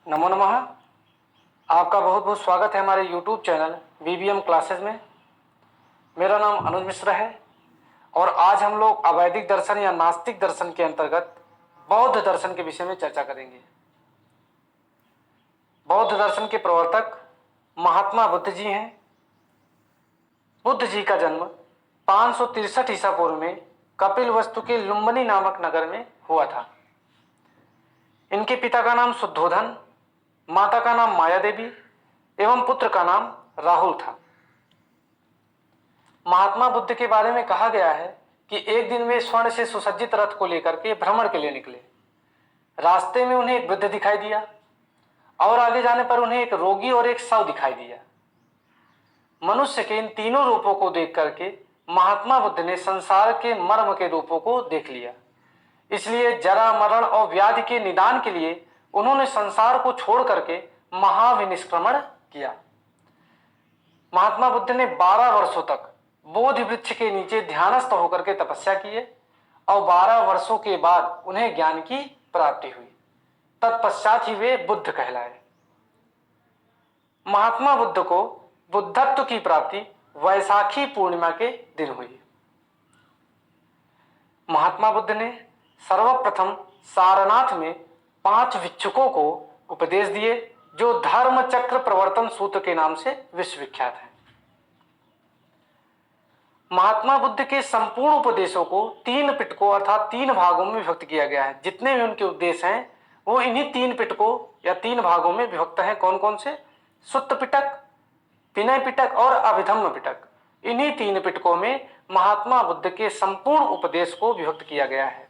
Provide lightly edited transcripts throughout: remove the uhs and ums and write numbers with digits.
नमो नमः। आपका बहुत बहुत स्वागत है हमारे YouTube चैनल VBM क्लासेस में। मेरा नाम अनुज मिश्रा है और आज हम लोग अवैदिक दर्शन या नास्तिक दर्शन के अंतर्गत बौद्ध दर्शन के विषय में चर्चा करेंगे। बौद्ध दर्शन के प्रवर्तक महात्मा बुद्ध जी हैं। बुद्ध जी का जन्म 563 ईसा पूर्व में कपिलवस्तु के लुम्बिनी नामक नगर में हुआ था। इनके पिता का नाम शुद्धोधन, माता का नाम माया देवी एवं पुत्र का नाम राहुल था। महात्मा बुद्ध के बारे में कहा गया है कि एक दिन वे स्वर्ण से सुसज्जित रथ को लेकर के भ्रमण के लिए निकले। रास्ते में उन्हें एक वृद्ध दिखाई दिया और आगे जाने पर उन्हें एक रोगी और एक शव दिखाई दिया। मनुष्य के इन तीनों रूपों को देख करके महात्मा बुद्ध ने संसार के मर्म के रूपों को देख लिया। इसलिए जरा, मरण और व्याधि के निदान के लिए उन्होंने संसार को छोड़ करके महाविनिष्क्रमण किया। महात्मा बुद्ध ने 12 वर्षों तक बोधि वृक्ष के नीचे ध्यानस्थ होकर के तपस्या किए और 12 वर्षों के बाद उन्हें ज्ञान की प्राप्ति हुई। तत्पश्चात ही वे बुद्ध कहलाए। महात्मा बुद्ध को बुद्धत्व की प्राप्ति वैशाखी पूर्णिमा के दिन हुई। महात्मा बुद्ध ने सर्वप्रथम सारनाथ में 5 भिक्षुकों को उपदेश दिए जो धर्म चक्र प्रवर्तन सूत्र के नाम से विश्वविख्यात हैं। महात्मा बुद्ध के संपूर्ण उपदेशों को 3 पिटकों अर्थात 3 भागों में विभक्त किया गया है। जितने भी उनके उपदेश हैं वो इन्हीं 3 पिटकों या 3 भागों में विभक्त हैं। कौन कौन से? सुत्त पिटक, विनय पिटक और अभिधम्म पिटक। इन्हीं 3 पिटकों में महात्मा बुद्ध के संपूर्ण उपदेश को विभक्त किया गया है।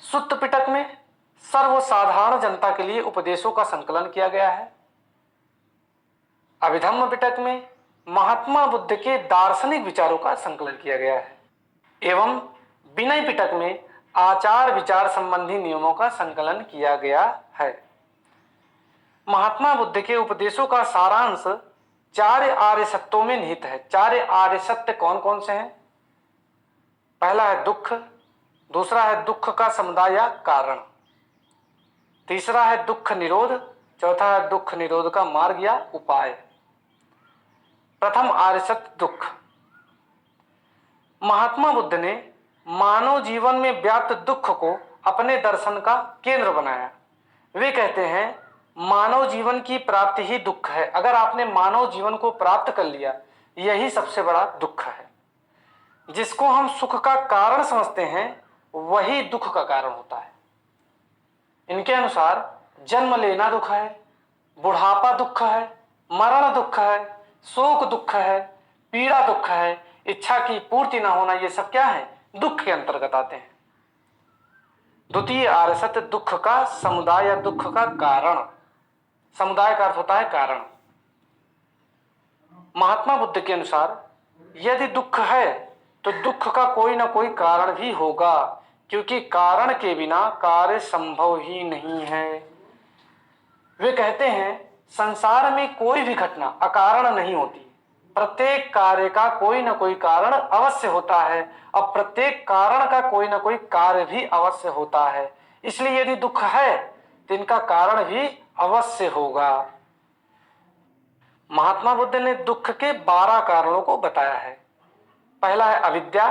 सुत्त पिटक में सर्वसाधारण जनता के लिए उपदेशों का संकलन किया गया है। अभिधम्म पिटक में महात्मा बुद्ध के दार्शनिक विचारों का संकलन किया गया है एवं विनय पिटक में आचार विचार संबंधी नियमों का संकलन किया गया है। महात्मा बुद्ध के उपदेशों का सारांश 4 आर्य सत्यों में निहित है। 4 आर्य सत्य कौन कौन से हैं? पहला है दुख, दूसरा है दुख का समुदाय या कारण, तीसरा है दुख निरोध, चौथा है दुख निरोध का मार्ग या उपाय। प्रथम आर्य सत्य दुख। महात्मा बुद्ध ने मानव जीवन में व्याप्त दुख को अपने दर्शन का केंद्र बनाया। वे कहते हैं मानव जीवन की प्राप्ति ही दुख है। अगर आपने मानव जीवन को प्राप्त कर लिया यही सबसे बड़ा दुख है। जिसको हम सुख का कारण समझते हैं वही दुख का कारण होता है। इनके अनुसार जन्म लेना दुख है, बुढ़ापा दुख है, मरण दुख है, शोक दुख है, पीड़ा दुख है, इच्छा की पूर्ति ना होना, ये सब क्या है? दुख के अंतर्गत आते हैं। द्वितीय आर्य सत्य दुख का समुदाय या दुख का कारण। समुदाय का अर्थ होता है कारण। महात्मा बुद्ध के अनुसार यदि दुख है तो दुख का कोई ना कोई कारण भी होगा, क्योंकि कारण के बिना कार्य संभव ही नहीं है। वे कहते हैं संसार में कोई भी घटना अकारण नहीं होती। प्रत्येक कार्य का कोई ना कोई कारण अवश्य होता है और प्रत्येक कारण का कोई ना कोई कार्य भी अवश्य होता है। इसलिए यदि दुख है तो इनका कारण भी अवश्य होगा। महात्मा बुद्ध ने दुख के 12 कारणों को बताया है। पहला है अविद्या,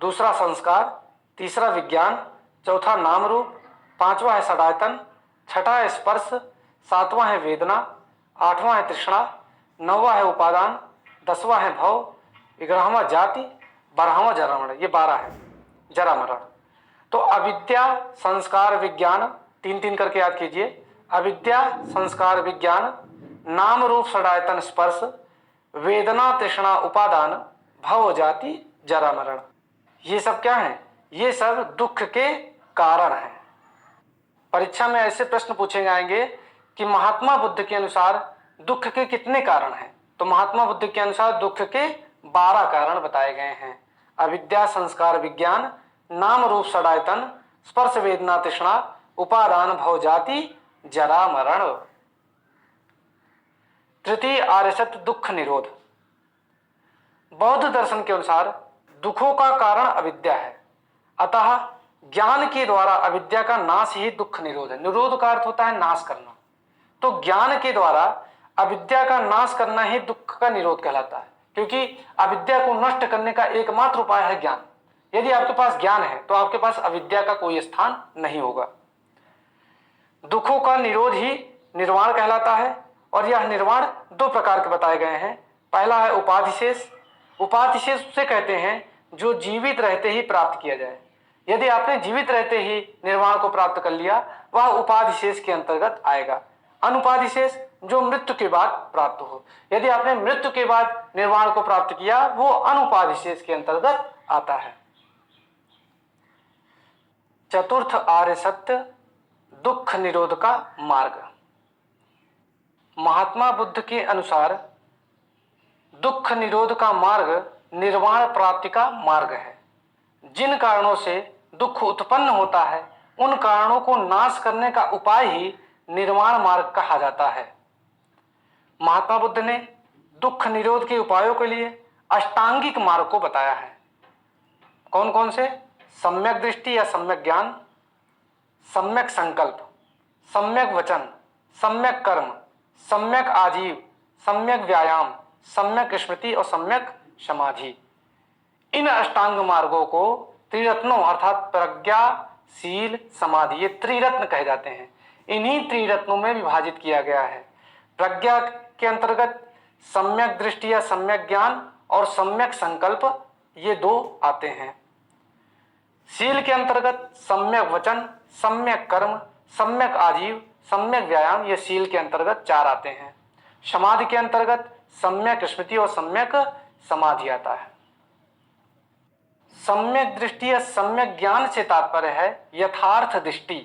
दूसरा संस्कार, तीसरा विज्ञान, चौथा नाम रूप, 5वां है षडायतन, 6ठा है स्पर्श, 7वां है वेदना, 8वां है तृष्णा, 9वां है उपादान, 10वां है भव, 11वां जाति, 12वां जरा मरण। ये 12 है जरा मरण। तो अविद्या, संस्कार, विज्ञान 3-3 करके याद कीजिए। अविद्या, संस्कार, विज्ञान, नाम रूप, षडायतन, स्पर्श, वेदना, तृष्णा, उपादान, भव, जाति, जरा मरण। ये सब क्या है? ये सब दुख के कारण हैं। परीक्षा में ऐसे प्रश्न पूछे जाएंगे कि महात्मा बुद्ध के अनुसार दुख के कितने कारण हैं? तो महात्मा बुद्ध के अनुसार दुख के 12 कारण बताए गए हैं। अविद्या, संस्कार, विज्ञान, नाम रूप, षडायतन, स्पर्श, वेदना, तृष्णा, उपादान, भव, जाति, जरा मरण। तृतीय आर्य सत्य दुख निरोध। बौद्ध दर्शन के अनुसार दुखों का कारण अविद्या है, अतः ज्ञान के द्वारा अविद्या का नाश ही दुख निरोध है। निरोध का अर्थ होता है नाश करना, तो ज्ञान के द्वारा अविद्या का नाश करना ही दुख का निरोध कहलाता है, क्योंकि अविद्या को नष्ट करने का एकमात्र उपाय है ज्ञान। यदि आपके पास ज्ञान है तो आपके पास अविद्या का कोई स्थान नहीं होगा। दुखों का निरोध ही निर्वाण कहलाता है, और यह निर्वाण दो प्रकार के बताए गए हैं। पहला है उपाधिशेष। उपाधिशेष उसे कहते हैं जो जीवित रहते ही प्राप्त किया जाए। यदि आपने जीवित रहते ही निर्वाण को प्राप्त कर लिया, वह उपाधिशेष के अंतर्गत आएगा। अनुपाधिशेष जो मृत्यु के बाद प्राप्त हो। यदि आपने मृत्यु के बाद निर्वाण को प्राप्त किया, वो अनुपाधिशेष के अंतर्गत आता है। चतुर्थ आर्य सत्य दुख निरोध का मार्ग। महात्मा बुद्ध के अनुसार दुख निरोध का मार्ग निर्वाण प्राप्ति का मार्ग है। जिन कारणों से दुख उत्पन्न होता है, उन कारणों को नाश करने का उपाय ही निर्वाण मार्ग कहा जाता है। महात्मा बुद्ध ने दुख निरोध के उपायों के लिए अष्टांगिक मार्ग को बताया है। कौन कौन से? सम्यक दृष्टि या सम्यक ज्ञान, सम्यक संकल्प, सम्यक वचन, सम्यक कर्म, सम्यक आजीव, सम्यक व्यायाम, सम्यक स्मृति और सम्यक समाधि। इन अष्टांग मार्गों को त्रिरत्नों अर्थात प्रज्ञा, शील, समाधि, ये त्रिरत्न कहे जाते हैं। इन्हीं त्रिरत्नों में विभाजित किया गया है। प्रज्ञा के अंतर्गत सम्यक दृष्टि या सम्यक ज्ञान और सम्यक संकल्प, ये दो आते हैं। शील के अंतर्गत सम्यक वचन, सम्यक कर्म, सम्यक आजीव, सम्यक व्यायाम, ये शील के अंतर्गत 4 आते हैं। समाधि के अंतर्गत सम्यक स्मृति और सम्यक समाधि आता है। सम्यक दृष्टि या सम्यक ज्ञान से तात्पर्य है यथार्थ दृष्टि,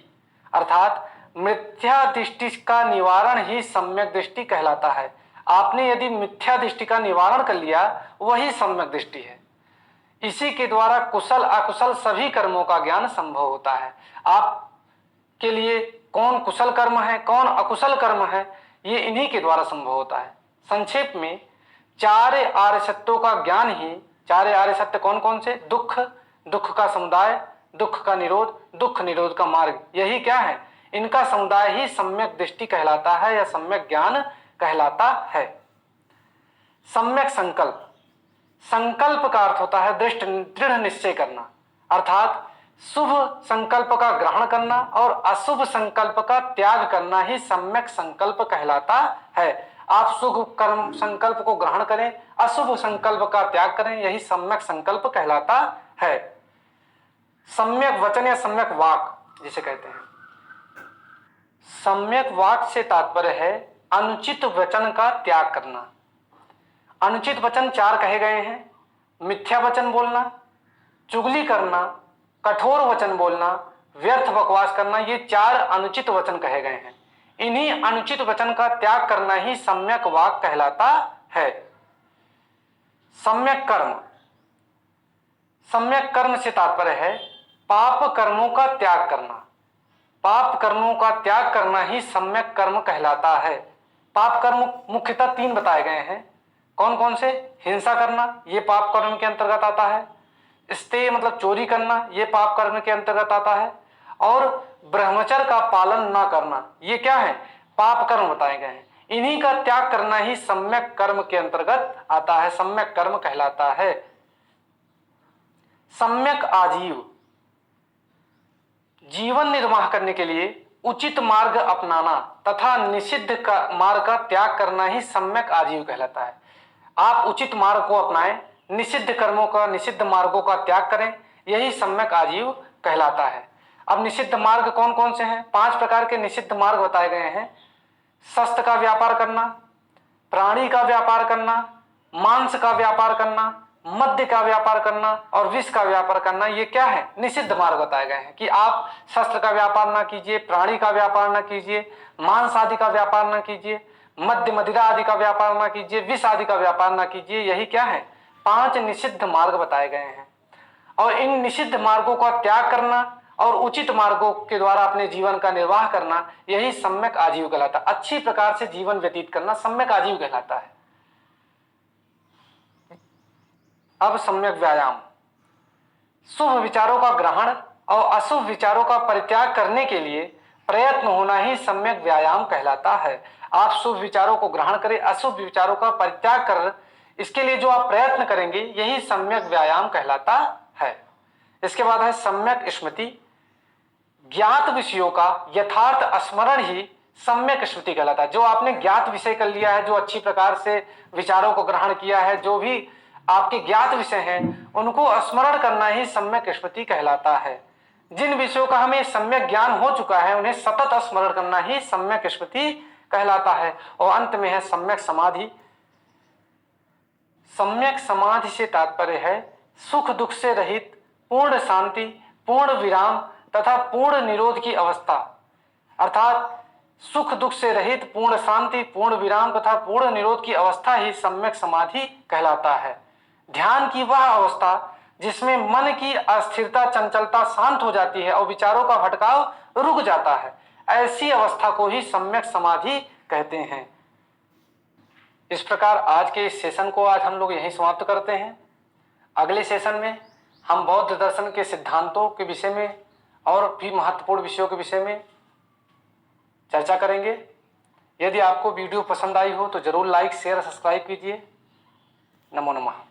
अर्थात मिथ्या दृष्टि का निवारण ही सम्यक दृष्टि कहलाता है। आपने यदि मिथ्या दृष्टि का निवारण कर लिया, वही सम्यक दृष्टि है। इसी के द्वारा कुशल अकुशल सभी कर्मों का ज्ञान संभव होता है। आपके लिए कौन कुशल कर्म है, कौन अकुशल कर्म है, ये इन्हीं के द्वारा संभव होता है। संक्षेप में 4 आर्य सत्यों का ज्ञान ही, 4 आर्य सत्य कौन कौन से? दुख, दुख का समुदाय, दुख का निरोध, दुख निरोध का मार्ग, यही क्या है? इनका समुदाय ही सम्यक दृष्टि कहलाता है या सम्यक ज्ञान कहलाता है। सम्यक संकल्प। संकल्प का अर्थ होता है दृढ़ निश्चय करना, अर्थात शुभ संकल्प का ग्रहण करना और अशुभ संकल्प का त्याग करना ही सम्यक संकल्प कहलाता है। आप शुभ कर्म संकल्प को ग्रहण करें, अशुभ संकल्प का त्याग करें, यही सम्यक संकल्प कहलाता है। सम्यक वचन या सम्यक वाक जिसे कहते हैं। सम्यक वाक से तात्पर्य है अनुचित वचन का त्याग करना। अनुचित वचन 4 कहे गए हैं। मिथ्या वचन बोलना, चुगली करना, कठोर वचन बोलना, व्यर्थ बकवास करना, ये 4 अनुचित वचन कहे गए हैं। इन्हीं अनुचित वचन का त्याग करना ही सम्यक वाक कहलाता है। सम्यक कर्म। सम्यक कर्म से तात्पर्य है पाप कर्मों का त्याग करना। पाप कर्मों का त्याग करना ही सम्यक कर्म कहलाता है। पाप कर्म मुख्यतः 3 बताए गए हैं। कौन कौन से? हिंसा करना, ये पाप कर्म के अंतर्गत आता है। स्ते मतलब चोरी करना, ये पाप कर्म के अंतर्गत आता है। और ब्रह्मचर्य का पालन न करना, ये क्या है? पाप कर्म बताए गए हैं। इन्हीं का त्याग करना ही सम्यक कर्म के अंतर्गत आता है, सम्यक कर्म कहलाता है। सम्यक आजीव। जीवन निर्वाह करने के लिए उचित मार्ग अपनाना तथा निषिद्ध मार्ग का त्याग करना ही सम्यक आजीव कहलाता है। आप उचित मार्ग को अपनाएं, निषिद्ध कर्मों का, निषिद्ध मार्गों का त्याग करें, यही सम्यक आजीव कहलाता है। अब निषिद्ध मार्ग कौन कौन से हैं? 5 प्रकार के निषिद्ध मार्ग बताए गए हैं। शस्त्र का व्यापार करना, प्राणी का व्यापार करना, मांस का व्यापार करना, मद्य का व्यापार करना और विष का व्यापार करना, ये क्या है? निषिद्ध मार्ग बताए गए हैं कि आप शस्त्र का व्यापार ना कीजिए, प्राणी का व्यापार ना कीजिए, मांस आदि का व्यापार ना कीजिए, मद्य मदिरा आदि का व्यापार ना कीजिए, विष आदि का व्यापार ना कीजिए। यही क्या है? 5 निषिद्ध मार्ग बताए गए हैं। और इन निषिद्ध मार्गों का त्याग करना और उचित मार्गों के द्वारा अपने जीवन का निर्वाह करना, यही सम्यक आजीव कहलाता है। अच्छी प्रकार से जीवन व्यतीत करना सम्यक आजीव कहलाता है। अब सम्यक व्यायाम। शुभ विचारों का ग्रहण और अशुभ विचारों का परित्याग करने के लिए प्रयत्न होना ही सम्यक व्यायाम कहलाता है। आप शुभ विचारों को ग्रहण करें, अशुभ विचारों का परित्याग कर इसके लिए जो आप प्रयत्न करेंगे यही सम्यक व्यायाम कहलाता है। इसके बाद है सम्यक स्मृति। ज्ञात विषयों का यथार्थ स्मरण ही सम्यक स्मृति कहलाता है। जो आपने ज्ञात विषय कर लिया है, जो अच्छी प्रकार से विचारों को ग्रहण किया है, जो भी आपके ज्ञात विषय हैं उनको स्मरण करना ही सम्यक स्मृति कहलाता है। जिन विषयों का हमें सम्यक ज्ञान हो चुका है उन्हें सतत स्मरण करना ही सम्यक स्मृति कहलाता है। और अंत में है सम्यक समाधि। सम्यक समाधि से तात्पर्य है सुख दुख से रहित पूर्ण शांति, पूर्ण विराम तथा पूर्ण निरोध की अवस्था। अर्थात सुख दुख से रहित पूर्ण शांति, पूर्ण विराम तथा पूर्ण निरोध की अवस्था ही सम्यक समाधि कहलाता है। ध्यान की वह अवस्था जिसमें मन की अस्थिरता, चंचलता शांत हो जाती है और विचारों का भटकाव रुक जाता है, ऐसी अवस्था को ही सम्यक समाधि कहते हैं। इस प्रकार आज के इस सेशन को आज हम लोग यहीं समाप्त करते हैं। अगले सेशन में हम बौद्ध दर्शन के सिद्धांतों के विषय में और भी महत्वपूर्ण विषयों के विषय में चर्चा करेंगे। यदि आपको वीडियो पसंद आई हो तो जरूर लाइक, शेयर, सब्सक्राइब कीजिए। नमो नमः।